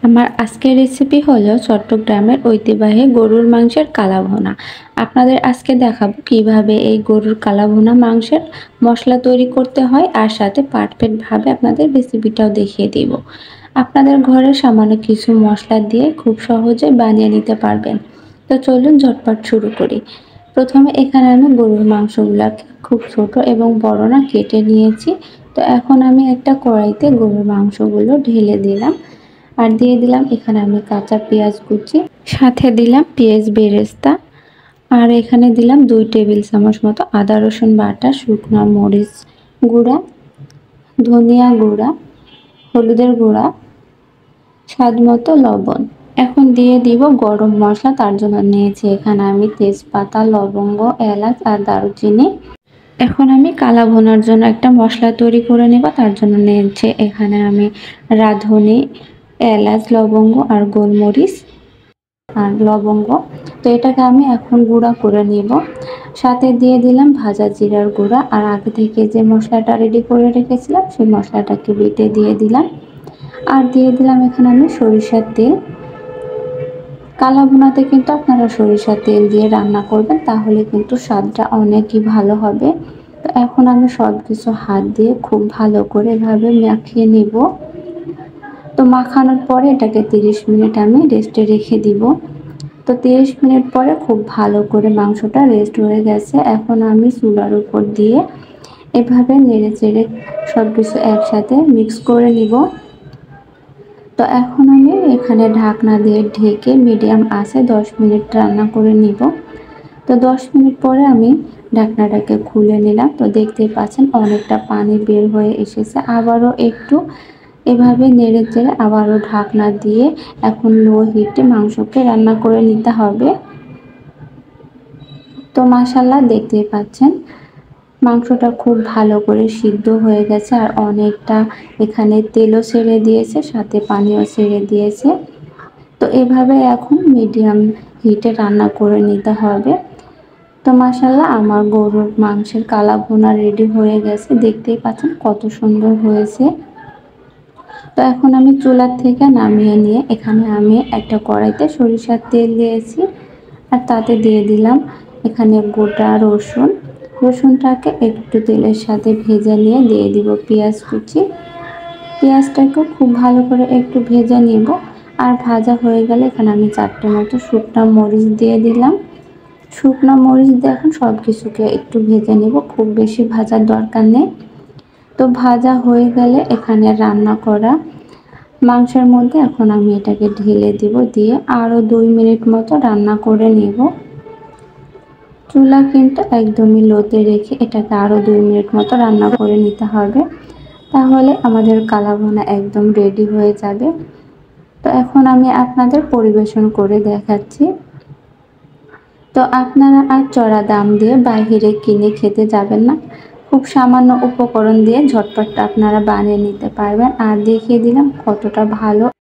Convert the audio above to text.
আমার আজকের রেসিপি হলো চট্টগ্রামের ঐতিহ্যবাহী গরুর মাংসের কালাভুনা। আপনাদের আজকে দেখাবো কিভাবে এই গরুর কালাভুনা মাংসের মশলা তৈরি করতে হয়, আর সাথে পারফেক্ট ভাবে আপনাদের রেসিপিটাও দেখিয়ে দিব। আপনাদের ঘরে সামান্য কিছু মশলা দিয়ে খুব সহজে বানিয়ে নিতে পারবেন। তো চলুন ঝটপট শুরু করি। প্রথমে এখানে আমি গরুর মাংসগুলাকে খুব ছোট এবং বড় না কেটে নিয়েছি। তো এখন আমি একটা কড়াইতে গরুর মাংসগুলো ঢেলে দিলাম, আর দিয়ে দিলাম এখানে আমি কাঁচা পেঁয়াজ কুচি, সাথে দিলাম পেঁয়াজ বেরেস্তা, আর এখানে দিলাম 2 টেবিল চামচ মতো আদা রসুন বাটা, শুকনো মরিচ গুঁড়া, ধনিয়া গুঁড়া, হলুদের গুঁড়া, স্বাদ মতো লবণ। এখন দিয়ে দিব গরম মশলা। তার জন্য নিয়েছি এখানে আমি তেজপাতা, লবঙ্গ, এলাচ আর দারুচিনি। এখন আমি কালা ভুনার জন্য একটা মশলা তৈরি করে নেব। তার জন্য নিয়েছি এখানে আমি রাঁধুনি, এলাচ, লবঙ্গ আর গোলমরিচ আর লবঙ্গ। তো এটাকে আমি এখন গুঁড়া করে নিব। সাথে দিয়ে দিলাম ভাজা জিরার গুঁড়া, আর আগে থেকে যে মশলাটা রেডি করে রেখেছিলাম সেই মশলাটাকে বেটে দিয়ে দিলাম। আর দিয়ে দিলাম এখানে আমি সরিষার তেল। কালা ভুনাতে কিন্তু আপনারা সরিষার তেল দিয়ে রান্না করবেন, তাহলে কিন্তু স্বাদটা অনেকই ভালো হবে। তো এখন আমি সব কিছু হাত দিয়ে খুব ভালো করে এভাবে মাখিয়ে নিব। তো মাখানোর পরে এটাকে 30 মিনিট আমি রেস্টে রেখে দিব। তো 30 মিনিট পরে খুব ভালো করে মাংসটা রেস্ট হয়ে গেছে। এখন আমি চুলার উপর দিয়ে এভাবে নেড়ে চেড়ে সব কিছু একসাথে মিক্স করে নিব। তো এখন আমি এখানে ঢাকনা দিয়ে ঢেকে মিডিয়াম আঁচে 10 মিনিট রান্না করে নিব। তো 10 মিনিট পরে আমি ঢাকনাটাকে খুলে নিলাম। তো দেখতেই পাচ্ছেন অনেকটা পানি বের হয়ে এসেছে। আবারও একটু এভাবে নেড়ে চেড়ে আবারও ঢাকনা দিয়ে এখন লো হিটে মাংসকে রান্না করে নিতে হবে। তো মাশাআল্লাহ দেখতেই পাচ্ছেন মাংসটা খুব ভালো করে সিদ্ধ হয়ে গেছে, আর অনেকটা এখানে তেলও ছেড়ে দিয়েছে, সাথে পানিও ছেড়ে দিয়েছে। তো এভাবে এখন মিডিয়াম হিটে রান্না করে নিতে হবে। তো মাশাআল্লাহ আমার গরুর মাংসের কালা ভুনা রেডি হয়ে গেছে। দেখতেই পাচ্ছেন কত সুন্দর হয়েছে। তো এখন আমি চুলার থেকে নামিয়ে নিয়ে এখানে আমি একটা কড়াইতে সরিষার তেল দিয়েছি, আর তাতে দিয়ে দিলাম এখানে গোটা রসুন। রসুনটাকে একটু তেলের সাথে ভেজে নিয়ে দিয়ে দিব পেঁয়াজ কুচি। পেঁয়াজটাকে খুব ভালো করে একটু ভেজে নিব। আর ভাজা হয়ে গেলে এখানে আমি 4টে মতো শুকনো মরিচ দিয়ে দিলাম। শুকনো মরিচ দিয়ে এখন সব কিছুকে একটু ভেজে নিব, খুব বেশি ভাজার দরকার নেই। তো ভাজা হয়ে গেলে এখানে রান্না করা মাংসের মধ্যে এখন আমি এটাকে ঢেলে দিব, দিয়ে আরও 2 মিনিট মতো রান্না করে নেব। চুলা কিন্তু একদমই লোতে রেখে এটাকে আরও 2 মিনিট মতো রান্না করে নিতে হবে, তাহলে আমাদের কালা ভুনা একদম রেডি হয়ে যাবে। তো এখন আমি আপনাদের পরিবেশন করে দেখাচ্ছি। তো আপনারা আর চড়া দাম দিয়ে বাইরে কিনে খেতে যাবেন না, খুব সামান্য উপকরণ দিয়ে ঝটপট আপনারা বানিয়ে নিতে পারবেন। আর দেখিয়ে দিলাম কতটা ভালো